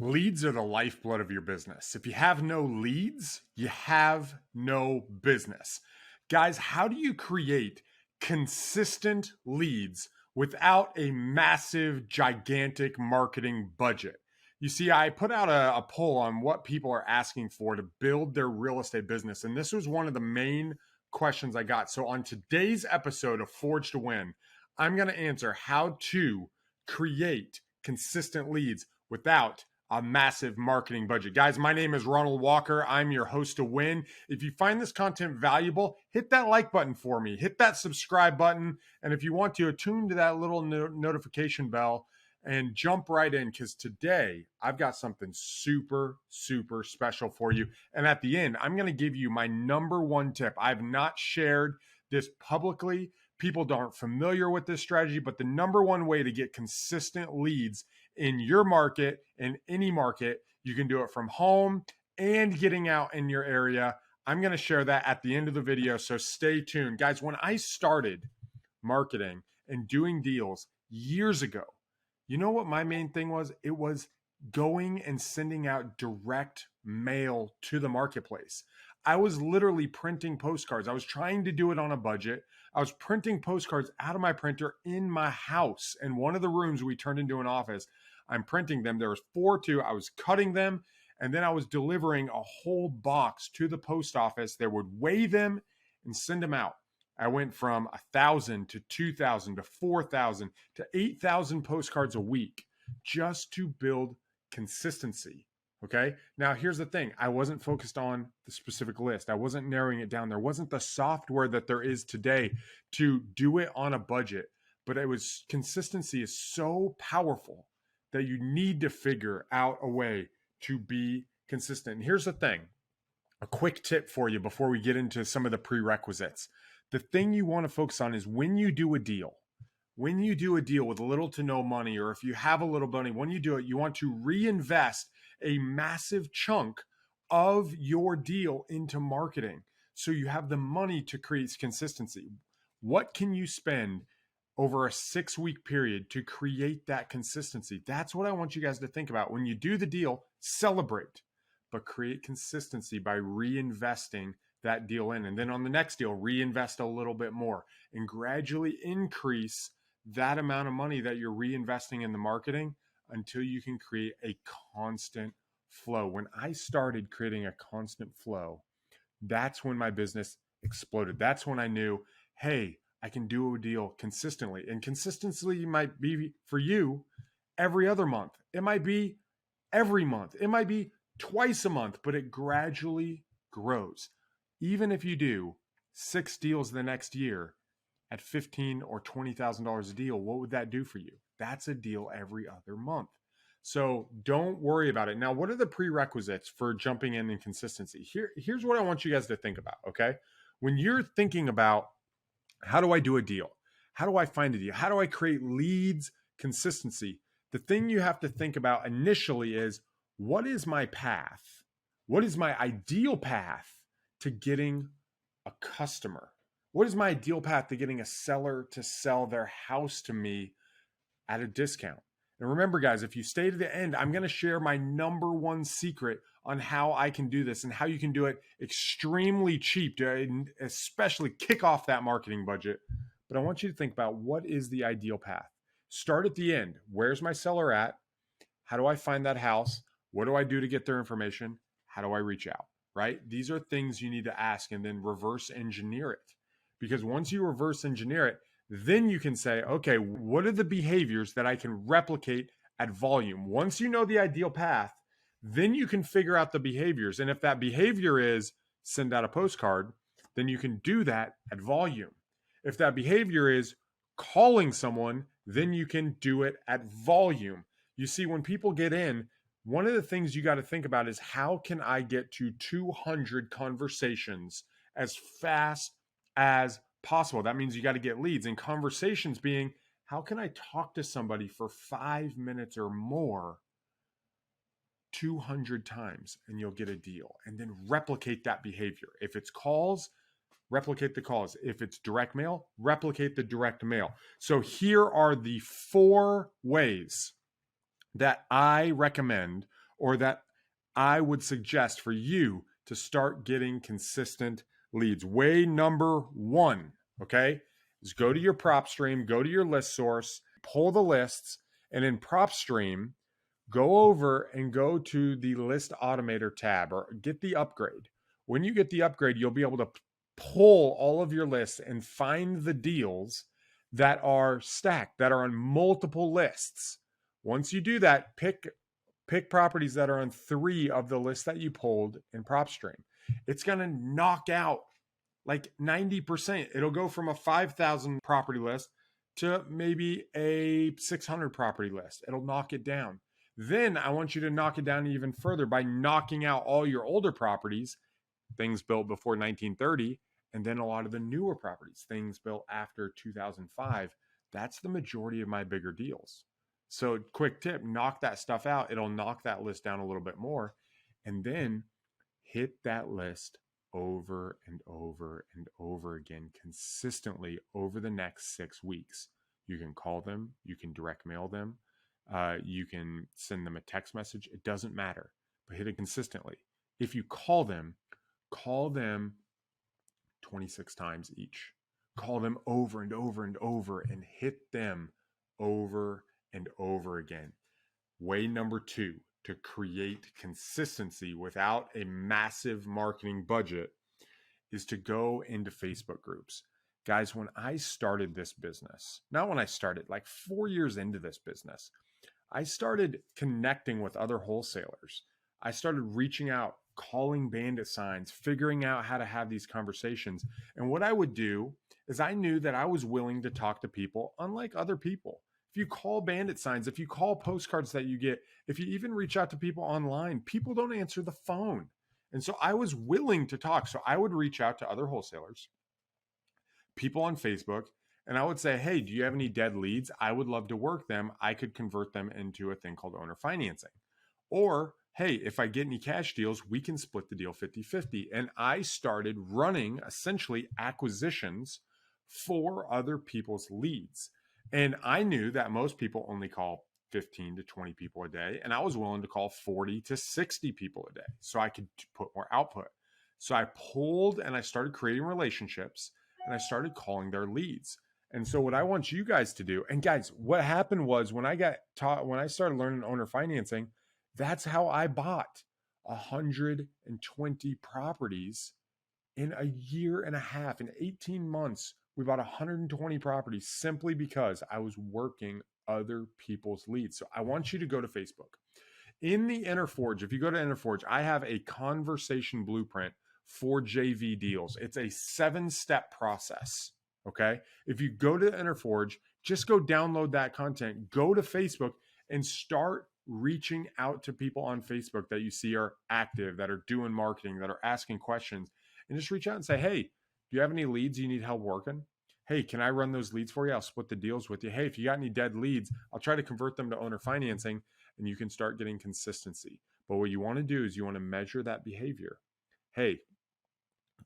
Leads are the lifeblood of your business. If you have no leads, you have no business. Guys, how do you create consistent leads without a massive, gigantic marketing budget? You see, I put out a poll on what people are asking for to build their real estate business. And this was one of the main questions I got. So on today's episode of Forge to Win, I'm going to answer how to create consistent leads without a massive marketing budget. Guys, my name is Ronald Walker. I'm your host to win. If you find this content valuable, hit that like button for me. Hit that subscribe button. And if you want to, attune to that little notification bell and jump right in, because today I've got something super, super special for you. And at the end, I'm going to give you my number one tip. I've not shared this publicly. People aren't familiar with this strategy, but the number one way to get consistent leads in your market, in any market, you can do it from home and getting out in your area. I'm going to share that at the end of the video, so stay tuned. Guys, when I started marketing and doing deals years ago, you know what my main thing was? It was going and sending out direct mail to the marketplace. I was literally printing postcards. I was trying to do it on a budget. I was printing postcards out of my printer in my house. In one of the rooms we turned into an office, I'm printing them. There was 4 I was cutting them, and then I was delivering a whole box to the post office. They would weigh them and send them out. I went from 1,000 to 2,000 to 4,000 to 8,000 postcards a week just to build consistency. Okay. Now, here's the thing. I wasn't focused on the specific list. I wasn't narrowing it down. There wasn't the software that there is today to do it on a budget, but it was consistency is so powerful that you need to figure out a way to be consistent. And here's the thing. A quick tip for you before we get into some of the prerequisites. The thing you want to focus on is when you do a deal with little to no money, or if you have a little money, when you do it, you want to reinvest a massive chunk of your deal into marketing so you have the money to create consistency. What can you spend over a 6-week period to create that consistency? That's what I want you guys to think about. When you do the deal, celebrate, but create consistency by reinvesting that deal in. And then on the next deal, reinvest a little bit more and gradually increase that amount of money that you're reinvesting in the marketing until you can create a constant flow. When I started creating a constant flow, that's when my business exploded. That's when I knew, hey, I can do a deal consistently. And consistency might be for you every other month. It might be every month. It might be twice a month, but it gradually grows. Even if you do 6 deals the next year at $15,000 or $20,000 a deal, what would that do for you? That's a deal every other month. So don't worry about it. Now, what are the prerequisites for jumping in consistency? Here's what I want you guys to think about, okay? When you're thinking about how do I do a deal? How do I find a deal? How do I create leads, consistency? The thing you have to think about initially is, what is my path? What is my ideal path to getting a customer? What is my ideal path to getting a seller to sell their house to me at a discount? And remember, guys, if you stay to the end, I'm going to share my number one secret on how I can do this and how you can do it extremely cheap to especially kick off that marketing budget. But I want you to think about, what is the ideal path? Start at the end. Where's my seller at? How do I find that house? What do I do to get their information? How do I reach out? Right? These are things you need to ask and then reverse engineer it. Because once you reverse engineer it, then you can say, okay, what are the behaviors that I can replicate at volume? Once you know the ideal path, then you can figure out the behaviors. And if that behavior is send out a postcard, then you can do that at volume. If that behavior is calling someone, then you can do it at volume. You see, when people get in, one of the things you got to think about is, how can I get to 200 conversations as fast as possible? That means you got to get leads, and conversations being, how can I talk to somebody for 5 minutes or more 200 times and you'll get a deal, and then replicate that behavior. If it's calls, replicate the calls. If it's direct mail, replicate the direct mail. So here are the 4 ways that I recommend, or that I would suggest for you to start getting consistent leads. Way number one, okay, is go to your prop stream, go to your list source, pull the lists, and in prop stream, go over and go to the list automator tab or get the upgrade. When you get the upgrade, you'll be able to pull all of your lists and find the deals that are stacked, that are on multiple lists. Once you do that, pick properties that are on 3 of the lists that you pulled in PropStream. It's going to knock out like 90%. It'll go from a 5,000 property list to maybe a 600 property list. It'll knock it down. Then I want you to knock it down even further by knocking out all your older properties, things built before 1930, and then a lot of the newer properties, things built after 2005. That's the majority of my bigger deals. So quick tip, knock that stuff out. It'll knock that list down a little bit more. And then hit that list over and over and over again consistently over the next 6 weeks. You can call them, you can direct mail them, you can send them a text message. It doesn't matter, but hit it consistently. If you call them 26 times each. Call them over and over and over and hit them over and over again. Way number 2 to create consistency without a massive marketing budget is to go into Facebook groups. Guys, when I started this business, not when I started, like 4 years into this business, I started connecting with other wholesalers. I started reaching out, calling bandit signs, figuring out how to have these conversations. And what I would do is I knew that I was willing to talk to people unlike other people. If you call bandit signs, if you call postcards that you get, if you even reach out to people online, people don't answer the phone. And so I was willing to talk. So I would reach out to other wholesalers, people on Facebook, and I would say, hey, do you have any dead leads? I would love to work them. I could convert them into a thing called owner financing. Or, hey, if I get any cash deals, we can split the deal 50-50. And I started running essentially acquisitions for other people's leads. And I knew that most people only call 15 to 20 people a day. And I was willing to call 40 to 60 people a day so I could put more output. So I pulled and I started creating relationships and I started calling their leads. And so what I want you guys to do, and guys, what happened was when I started learning owner financing, that's how I bought 120 properties in a year and a half. In 18 months, we bought 120 properties simply because I was working other people's leads. So I want you to go to Facebook. In the InnerForge, if you go to InnerForge, I have a conversation blueprint for JV deals. It's a 7-step process. Okay. If you go to InnerForge, just go download that content, go to Facebook and start reaching out to people on Facebook that you see are active, that are doing marketing, that are asking questions, and just reach out and say, hey, do you have any leads you need help working? Hey, can I run those leads for you? I'll split the deals with you. Hey, if you got any dead leads, I'll try to convert them to owner financing and you can start getting consistency. But what you want to do is you want to measure that behavior. Hey,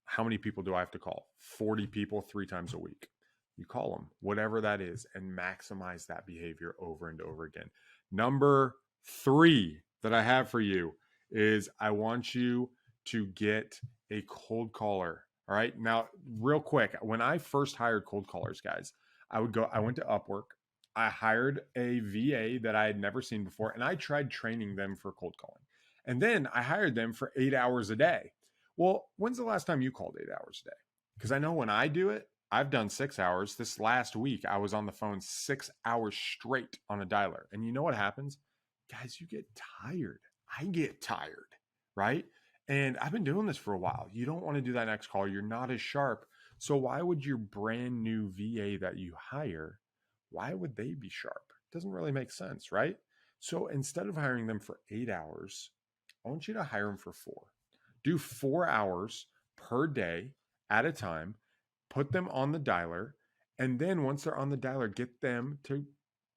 how many people do I have to call? 40 people 3 times a week. You call them, whatever that is, and maximize that behavior over and over again. Number 3 that I have for you is I want you to get a cold caller. All right. Now, real quick, when I first hired cold callers, guys, I went to Upwork. I hired a VA that I had never seen before, and I tried training them for cold calling. And then I hired them for 8 hours a day. Well, when's the last time you called 8 hours a day? Because I know when I do it, I've done 6 hours. This last week, I was on the phone 6 hours straight on a dialer. And you know what happens? Guys, you get tired. I get tired, right? And I've been doing this for a while. You don't want to do that next call. You're not as sharp. So why would your brand new VA that you hire, why would they be sharp? It doesn't really make sense, right? So instead of hiring them for 8 hours, I want you to hire them for 4. Do 4 hours per day at a time, put them on the dialer, and then once they're on the dialer, get them to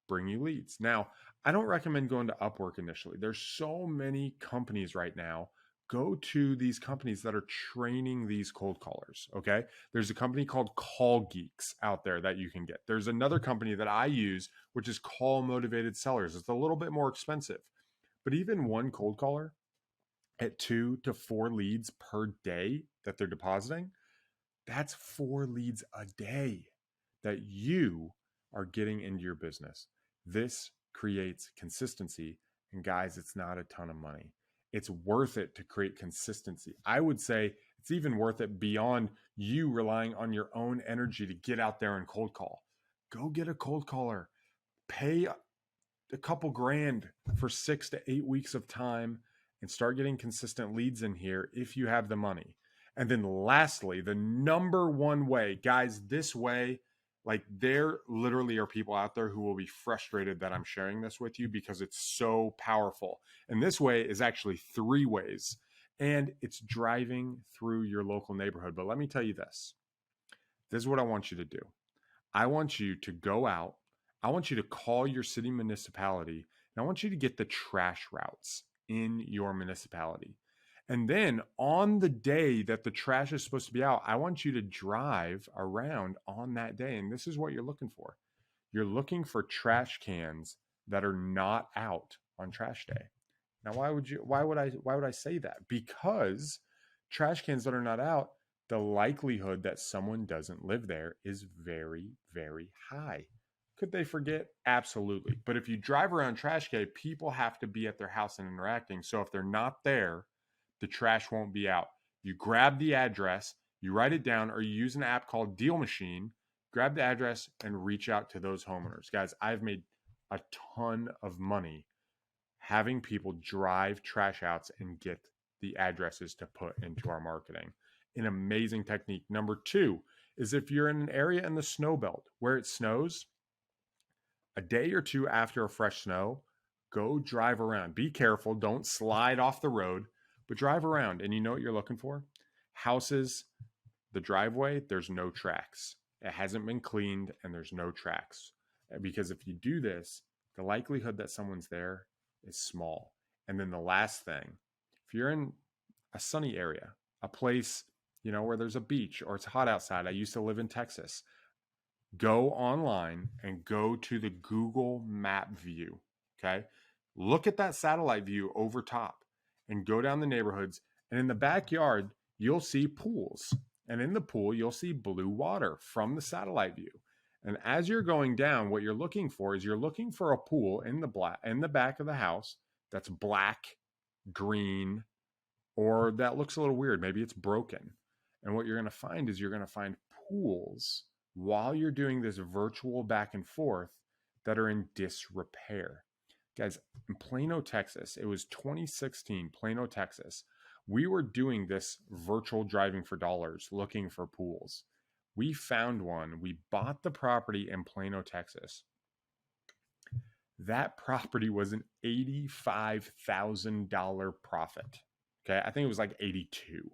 bring you leads. Now, I don't recommend going to Upwork initially. There's so many companies right now. Go to these companies that are training these cold callers, okay? There's a company called Call Geeks out there that you can get. There's another company that I use, which is Call Motivated Sellers. It's a little bit more expensive, But even one cold caller at 2 to 4 leads per day that they're depositing, that's 4 leads a day that you are getting into your business. This creates consistency. And guys, it's not a ton of money. It's worth it to create consistency. I would say it's even worth it beyond you relying on your own energy to get out there and cold call. Go get a cold caller. Pay a couple grand for 6 to 8 weeks of time and start getting consistent leads in here if you have the money. And then lastly, the number one way, guys, this way, like there literally are people out there who will be frustrated that I'm sharing this with you because it's so powerful. And this way is actually 3 ways, and it's driving through your local neighborhood. But let me tell you this. This is what I want you to do. I want you to go out. I want you to call your city municipality, and I want you to get the trash routes in your municipality. And then on the day that the trash is supposed to be out, I want you to drive around on that day. And this is what you're looking for. You're looking for trash cans that are not out on trash day. Now, why would I say that? Because trash cans that are not out, the likelihood that someone doesn't live there is very, very high. Could they forget? Absolutely. But if you drive around trash day, people have to be at their house and interacting. So if they're not there, the trash won't be out. You grab the address, you write it down, or you use an app called Deal Machine, grab the address and reach out to those homeowners. Guys, I've made a ton of money having people drive trash outs and get the addresses to put into our marketing. An amazing technique. Number 2 is if you're in an area in the snow belt where it snows, a day or 2 after a fresh snow, go drive around. Be careful. Don't slide off the road, but drive around. And you know what you're looking for? Houses, the driveway, there's no tracks. It hasn't been cleaned and there's no tracks. Because if you do this, the likelihood that someone's there is small. And then the last thing, if you're in a sunny area, a place, where there's a beach or it's hot outside. I used to live in Texas. Go online and go to the Google map view. Okay. Look at that satellite view over top and go down the neighborhoods. And in the backyard, you'll see pools. And in the pool, you'll see blue water from the satellite view. And as you're going down, what you're looking for is you're looking for a pool in the back of the house that's black, green, or that looks a little weird. Maybe it's broken. And what you're going to find is you're going to find pools while you're doing this virtual back and forth that are in disrepair. Guys, in Plano, Texas, it was 2016, Plano, Texas. We were doing this virtual driving for dollars, looking for pools. We found one. We bought the property in Plano, Texas. That property was an $85,000 profit. Okay, I think it was like 82,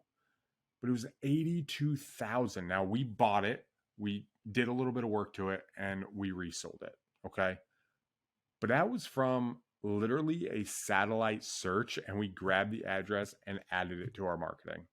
but it was 82,000. Now we bought it. We did a little bit of work to it and we resold it. Okay. But that was from literally a satellite search, and we grabbed the address and added it to our marketing.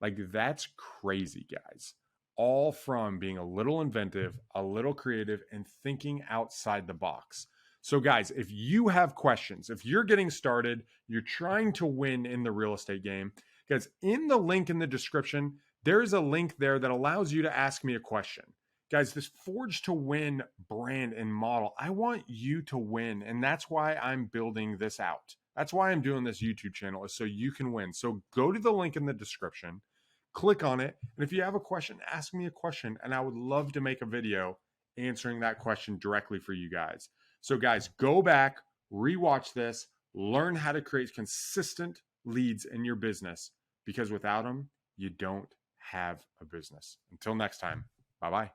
Like, that's crazy, guys. All from being a little inventive, a little creative, and thinking outside the box. So guys, if you have questions, if you're getting started, you're trying to win in the real estate game, guys, in the link in the description, there's a link there that allows you to ask me a question. Guys, this Forge to Win brand and model, I want you to win. And that's why I'm building this out. That's why I'm doing this YouTube channel, is so you can win. So go to the link in the description, click on it. And if you have a question, ask me a question. And I would love to make a video answering that question directly for you guys. So guys, go back, rewatch this, learn how to create consistent leads in your business, because without them, you don't have a business. Until next time, bye-bye.